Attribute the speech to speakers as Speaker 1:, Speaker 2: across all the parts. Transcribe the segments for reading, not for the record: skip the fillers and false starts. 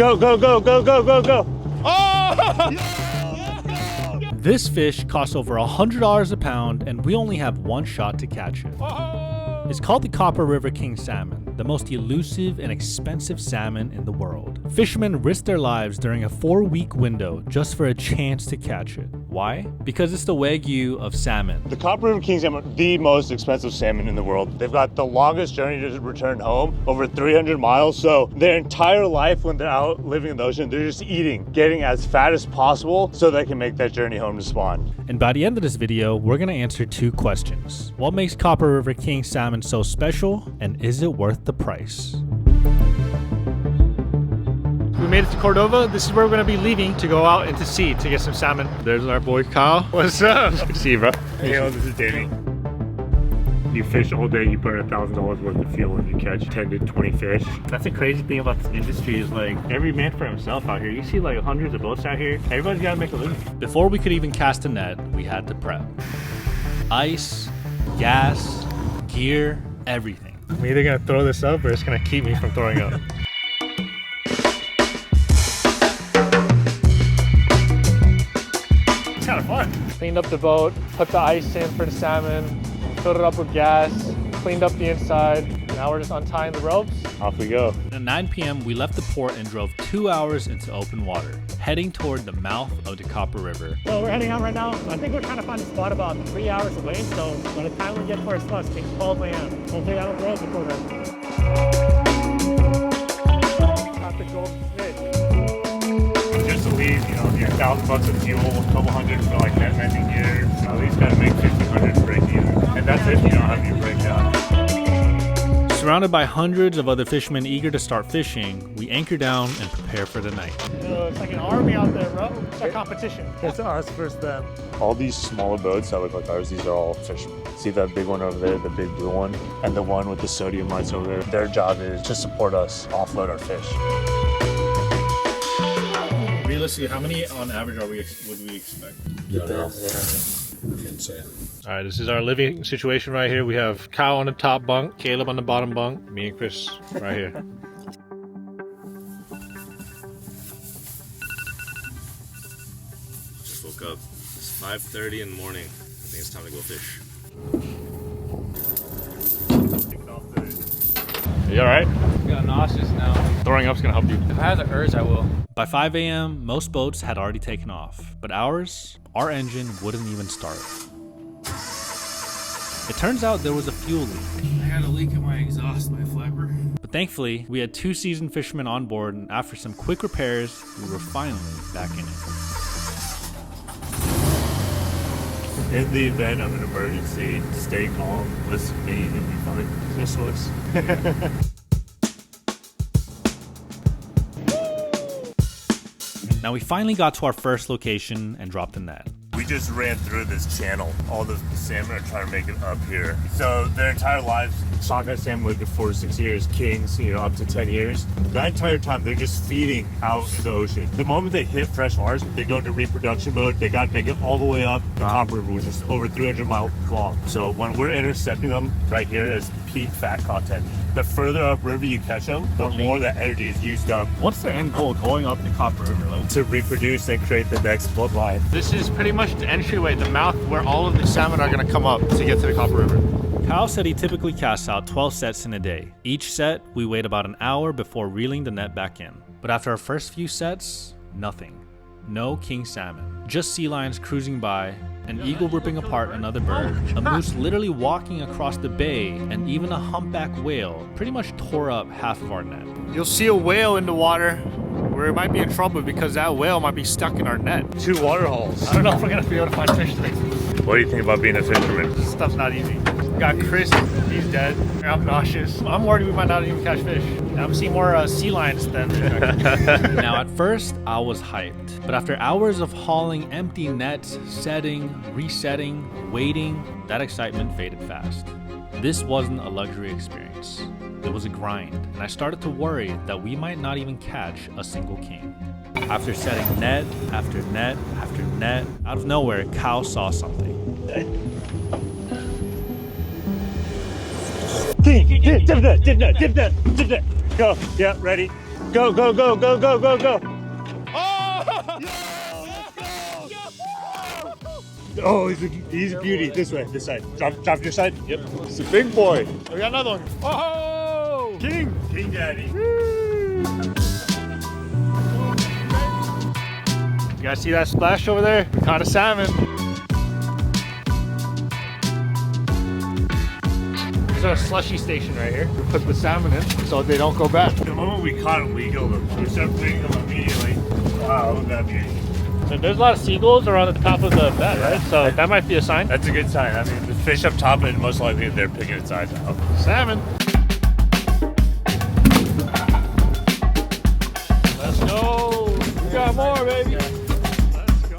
Speaker 1: Go, go, go, go, go, go, go. Oh!
Speaker 2: This fish costs over $100 a pound, and we only have one shot to catch it. It's called the Copper River King Salmon, the most elusive and expensive salmon in the world. Fishermen risk their lives during a 4-week window just for a chance to catch it. Why? Because it's the Wagyu of salmon.
Speaker 1: The Copper River King Salmon, the most expensive salmon in the world. They've got the longest journey to return home, over 300 miles. So their entire life when they're out living in the ocean, they're just eating, getting as fat as possible so they can make that journey home to spawn.
Speaker 2: And by the end of this video, we're gonna answer 2 questions. What makes Copper River King Salmon so special, and is it worth the price? We made it to Cordova. This is where we're going to be leaving to go out into sea to get some salmon. There's our boy Kyle. What's up? Good to see you, bro.
Speaker 1: Hey, this is Danny. You fish all day, you burn $1,000 worth of fuel and you catch 10 to 20 fish.
Speaker 2: That's the crazy thing about this industry is like every man for himself out here. You see like hundreds of boats out here. Everybody's got to make a living. Before we could even cast a net, we had to prep. Ice, gas, gear, everything. I'm either going to throw this up or it's going to keep me from throwing up. Kind of fun. Cleaned up the boat, put the ice in for the salmon, filled it up with gas, cleaned up the inside. Now we're just untying the ropes. Off we go. At 9 p.m. we left the port and drove 2 hours into open water, heading toward the mouth of the Copper River.
Speaker 3: So we're heading out right now. I think we're trying to find a spot about 3 hours away. So by the time we get to our slot, it's 12 a.m. Hopefully I don't throw up before then. Got the golden fish.
Speaker 1: Just to leave, you know, $1,000 of fuel, a couple hundred for like net mending gear. So at least gotta make 1,500 to break even. And that's if you don't have your breakdown.
Speaker 2: Surrounded by hundreds of other fishermen eager to start fishing, we anchor down and prepare for the night.
Speaker 3: It's like an army out there, bro. It's a competition.
Speaker 1: It's us versus them. All these smaller boats that look like ours, these are all fishermen. See that big one over there, the big blue one, and the one with the sodium lights over there? Their job is to support us, offload our fish.
Speaker 2: Realistically, how many on average would we expect? All right, this is our living situation right here. We have Kyle on the top bunk, Caleb on the bottom bunk, me and Chris right here.
Speaker 4: Just woke up. It's 5:30 in the morning. I think it's time to go fish.
Speaker 2: Are you all right?
Speaker 5: I'm got nauseous now.
Speaker 2: Throwing up's gonna help you.
Speaker 5: If I have the urge, I will.
Speaker 2: By 5 a.m., most boats had already taken off, but ours, our engine wouldn't even start. It turns out there was a fuel leak.
Speaker 5: I had a leak in my exhaust, my flapper.
Speaker 2: But thankfully, we had 2 seasoned fishermen on board, and after some quick repairs, we were finally back in it.
Speaker 1: In the event of an emergency, stay calm, listen to me, you'll be fine. This was.
Speaker 2: Now we finally got to our first location and dropped the net.
Speaker 1: We just ran through this channel. All the salmon are trying to make it up here. So their entire lives, sockeye salmon lived for 4 to 6 years, kings, you know, up to 10 years. That entire time, they're just feeding out to the ocean. The moment they hit fresh waters, they go into reproduction mode. They got to make it all the way up the Copper River, which is over 300 miles long. So when we're intercepting them right here as peak fat content, the further upriver you catch them, the more that energy is used up.
Speaker 2: What's the end goal going up the Copper River?
Speaker 1: To reproduce and create the next bloodline.
Speaker 2: This is pretty much the entryway, the mouth where all of the salmon are going to come up to get to the Copper River. Kyle said he typically casts out 12 sets in a day. Each set, we wait about an hour before reeling the net back in. But after our first few sets, nothing. No king salmon. Just sea lions cruising by, an eagle ripping apart another bird, a moose literally walking across the bay, and even a humpback whale pretty much tore up half of our net. You'll see a whale in the water where it might be in trouble because that whale might be stuck in our net.
Speaker 1: 2 water holes.
Speaker 2: I don't know if we're going to be able to find fish today.
Speaker 1: What do you think about being a fisherman?
Speaker 2: This stuff's not easy. Got Chris, he's dead. I'm nauseous. I'm worried we might not even catch fish. I'm seeing more sea lions than Now at first, I was hyped. But after hours of hauling empty nets, setting, resetting, waiting, that excitement faded fast. This wasn't a luxury experience. It was a grind, and I started to worry that we might not even catch a single king. After setting net after net after net, out of nowhere, Kyle saw something.
Speaker 1: Dip net. Go. Yeah, ready. Go, go, go, go, go, go, go. Oh, he's a beauty. This way, this side. Drop your side. Yep. It's a big boy.
Speaker 2: We got another one. Oh! King!
Speaker 1: King Daddy.
Speaker 2: You guys see that splash over there? We caught a salmon. There's our slushy station right here. We put the salmon in so they don't go bad.
Speaker 1: The moment we caught them, we killed them. We started feeding them immediately. Wow, look at that beauty.
Speaker 2: So there's a lot of seagulls around the top of the bed, right? So that might be a sign.
Speaker 1: That's a good sign. I mean, the fish up top, and most likely they're picking its size out.
Speaker 2: Salmon. Let's go. We got more, baby. Let's go.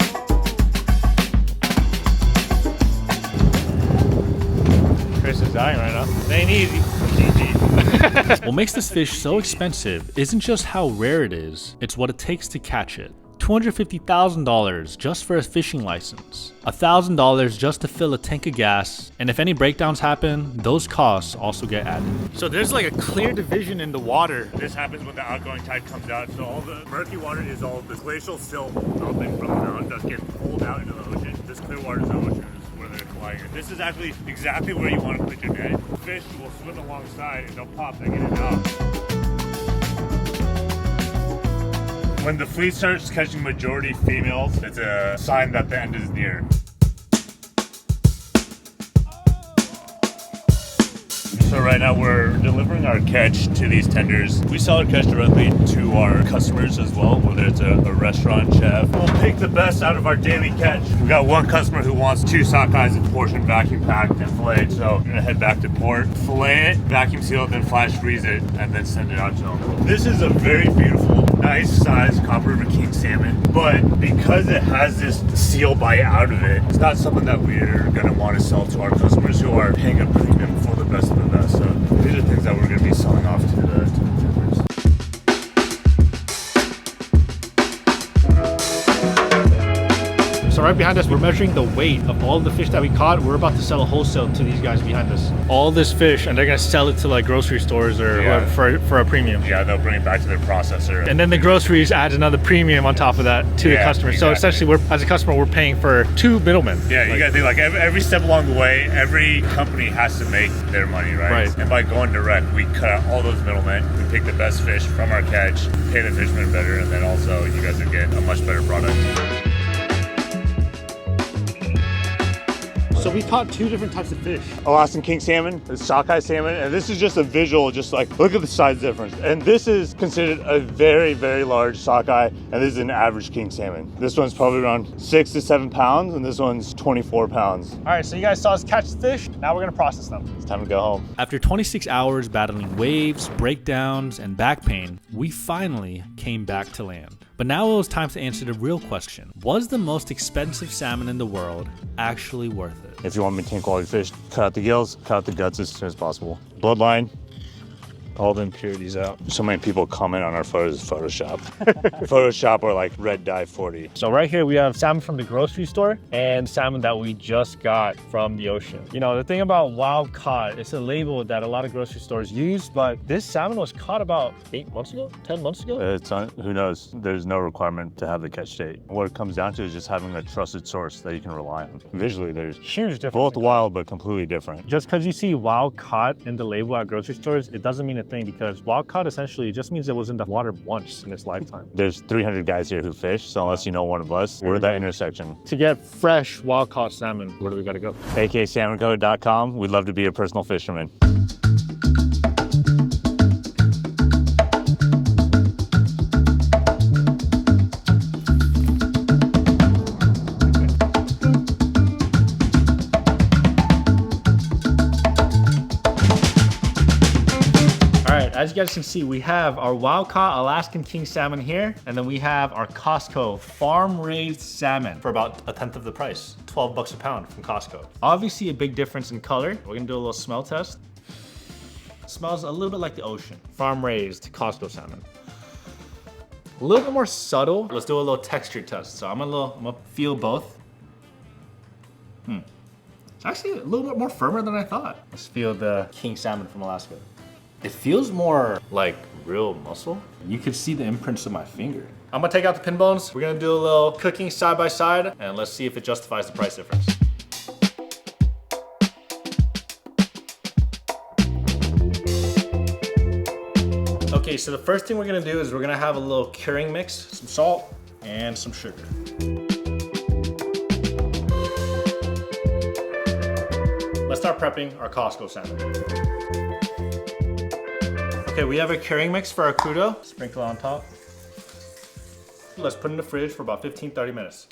Speaker 2: Chris is dying right now. It ain't easy. What makes this fish so expensive isn't just how rare it is, it's what it takes to catch it. $250,000 just for a fishing license, $1,000 just to fill a tank of gas, and if any breakdowns happen, those costs also get added. So there's like a clear division in the water.
Speaker 1: This happens when the outgoing tide comes out, so all the murky water is all the glacial silt melting from the mountain that's getting pulled out into the ocean. This clear water is the ocean, is where they're colliding. This is actually exactly where you want to put your net. Fish will swim alongside and they'll pop, they get it out. When the fleet starts catching majority females, it's a sign that the end is near. So right now we're delivering our catch to these tenders. We sell our catch directly to our customers as well, whether it's a restaurant chef. We'll pick the best out of our daily catch. We've got one customer who wants 2 sockeyes in portion, vacuum packed and filleted. So we're gonna head back to port, fillet it, vacuum seal it, then flash freeze it, and then send it out to them. This is a very beautiful, nice size Copper River King salmon, but because it has this seal bite out of it, it's not something that we're gonna want to sell to our customers who are paying a premium for the best of the best. So these are things that we're going to be selling off to the tenders.
Speaker 2: So right behind us, we're measuring the weight of all the fish that we caught. We're about to sell a wholesale to these guys behind us. All this fish, and they're gonna sell it to like grocery stores or whoever for a premium.
Speaker 1: Yeah, they'll bring it back to their processor.
Speaker 2: And then the groceries add another premium on top of that to the customer. Exactly. So essentially, as a customer, we're paying for 2 middlemen.
Speaker 1: Yeah, you gotta think like every step along the way, every company has to make their money, right? And by going direct, we cut out all those middlemen. We pick the best fish from our catch, pay the fishermen better, and then also you guys will get a much better product.
Speaker 2: So we caught 2 different types of fish.
Speaker 1: Alaskan king salmon, the sockeye salmon, and this is just a visual, just like, look at the size difference. And this is considered a very, very large sockeye, and this is an average king salmon. This one's probably around 6 to 7 pounds, and this one's 24 pounds.
Speaker 2: All right, so you guys saw us catch the fish. Now we're gonna process them.
Speaker 1: It's time to go home.
Speaker 2: After 26 hours battling waves, breakdowns, and back pain, we finally came back to land. But now it was time to answer the real question. Was the most expensive salmon in the world actually worth it?
Speaker 1: If you want to maintain quality fish, cut out the gills, cut out the guts as soon as possible. Bloodline, all the impurities out. So many people comment on our photos, Photoshop. Photoshop or like red dye 40.
Speaker 2: So right here we have salmon from the grocery store and salmon that we just got from the ocean. You know, the thing about wild caught, it's a label that a lot of grocery stores use, but this salmon was caught about 8 months ago, 10 months ago?
Speaker 1: Who knows? There's no requirement to have the catch date. What it comes down to is just having a trusted source that you can rely on. Visually, there's
Speaker 2: huge difference.
Speaker 1: Both wild, but completely different.
Speaker 2: Just because you see wild caught in the label at grocery stores, it doesn't mean a thing, because wild caught essentially just means it was in the water once in its lifetime.
Speaker 1: There's 300 guys here who fish, so unless you know one of us, we're that intersection.
Speaker 2: To get fresh wild caught salmon, where do we gotta go?
Speaker 1: aksalmonco.com. We'd love to be your personal fisherman.
Speaker 2: As you guys can see, we have our wild caught Alaskan king salmon here, and then we have our Costco farm raised salmon for about 1/10 of the price, 12 bucks a pound from Costco. Obviously a big difference in color. We're gonna do a little smell test. It smells a little bit like the ocean. Farm raised Costco salmon. A little bit more subtle. Let's do a little texture test. So I'm gonna feel both. It's actually a little bit more firmer than I thought. Let's feel the king salmon from Alaska. It feels more like real muscle. You could see the imprints of my finger. I'm gonna take out the pin bones. We're gonna do a little cooking side by side, and let's see if it justifies the price difference. Okay, so the first thing we're gonna do is we're gonna have a little curing mix, some salt and some sugar. Let's start prepping our Costco salmon. Okay, we have a curing mix for our crudo. Sprinkle on top. Let's put it in the fridge for about 15-30 minutes.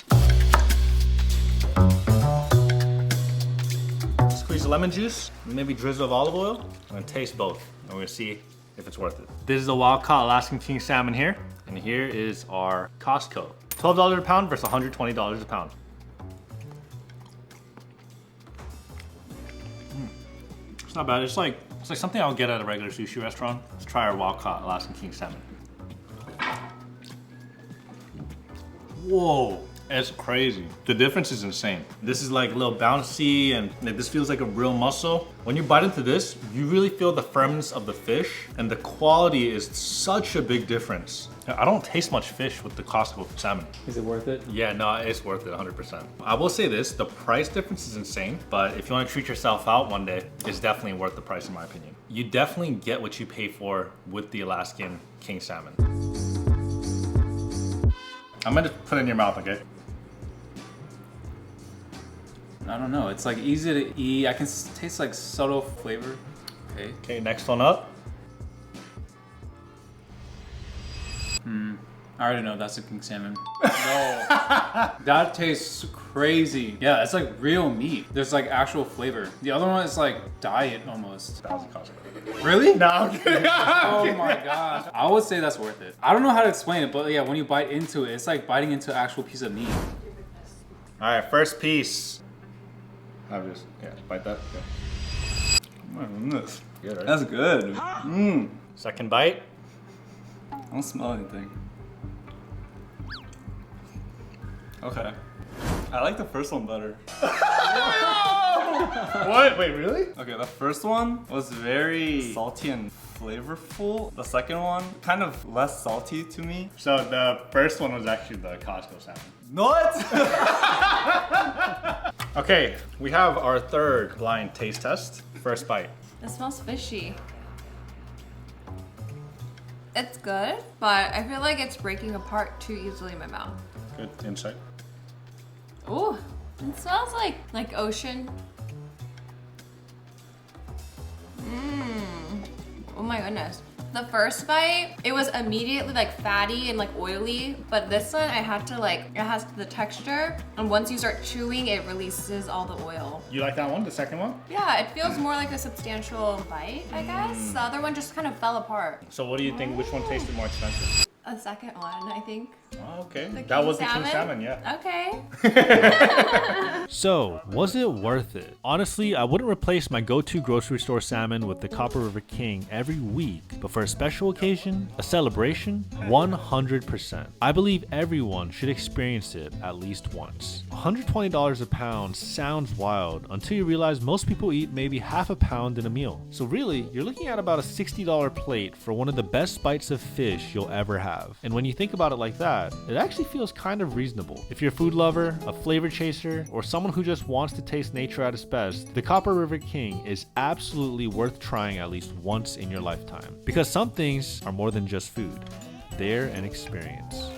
Speaker 2: Squeeze the lemon juice, maybe drizzle of olive oil. I'm gonna taste both, and we're gonna see if it's worth it. This is the wild caught Alaskan king salmon here, and here is our Costco. $12 a pound versus $120 a pound. It's not bad. It's like something I'll get at a regular sushi restaurant. Let's try our wild caught Alaskan king salmon. Whoa, it's crazy. The difference is insane. This is like a little bouncy and this feels like a real muscle. When you bite into this, you really feel the firmness of the fish and the quality is such a big difference. I don't taste much fish with the Costco salmon.
Speaker 5: Is it worth it?
Speaker 2: Yeah, no, it's worth it 100%. I will say this, the price difference is insane, but if you want to treat yourself out one day, it's definitely worth the price in my opinion. You definitely get what you pay for with the Alaskan king salmon. I'm gonna put it in your mouth, okay?
Speaker 5: I don't know. It's like easy to eat. I can taste like subtle flavor. Okay.
Speaker 2: Okay, next one up.
Speaker 5: I already know that's a king salmon. No. That tastes crazy. Yeah, it's like real meat. There's like actual flavor. The other one is like diet almost.
Speaker 2: That was a Costco.
Speaker 5: Really?
Speaker 2: No, I'm kidding.
Speaker 5: Oh my gosh. I would say that's worth it. I don't know how to explain it, but yeah, when you bite into it, it's like biting into an actual piece of meat.
Speaker 2: All right, first piece. I'll just, bite that. Yeah.
Speaker 6: Oh my goodness.
Speaker 2: Good, right?
Speaker 6: That's good. Mmm.
Speaker 2: Second bite.
Speaker 6: I don't smell anything. Okay. I like the first one better.
Speaker 2: What? Wait, really?
Speaker 6: Okay, the first one was very salty and flavorful. The second one, kind of less salty to me.
Speaker 2: So the first one was actually the Costco salmon.
Speaker 6: What?
Speaker 2: Okay, we have our third blind taste test. First bite.
Speaker 7: It smells fishy. It's good, but I feel like it's breaking apart too easily in my mouth.
Speaker 2: Good insight.
Speaker 7: Ooh, it smells like ocean. Oh my goodness. The first bite, it was immediately like fatty and like oily, but this one I had to it has the texture, and once you start chewing, it releases all the oil.
Speaker 2: You like that one, the second one?
Speaker 7: Yeah, it feels more like a substantial bite, I guess. The other one just kind of fell apart.
Speaker 2: So what do you think, which one tasted more expensive?
Speaker 7: A second one, I think.
Speaker 2: Oh, okay.
Speaker 7: The
Speaker 2: That
Speaker 7: king
Speaker 2: was the king
Speaker 7: salmon?
Speaker 2: salmon, yeah.
Speaker 7: Okay.
Speaker 2: So, was it worth it? Honestly, I wouldn't replace my go-to grocery store salmon with the Copper River King every week, but for a special occasion, a celebration, 100%. I believe everyone should experience it at least once. $120 a pound sounds wild until you realize most people eat maybe half a pound in a meal. So really, you're looking at about a $60 plate for one of the best bites of fish you'll ever have. And when you think about it like that, it actually feels kind of reasonable. If you're a food lover, a flavor chaser, or someone who just wants to taste nature at its best, the Copper River King is absolutely worth trying at least once in your lifetime. Because some things are more than just food. They're an experience.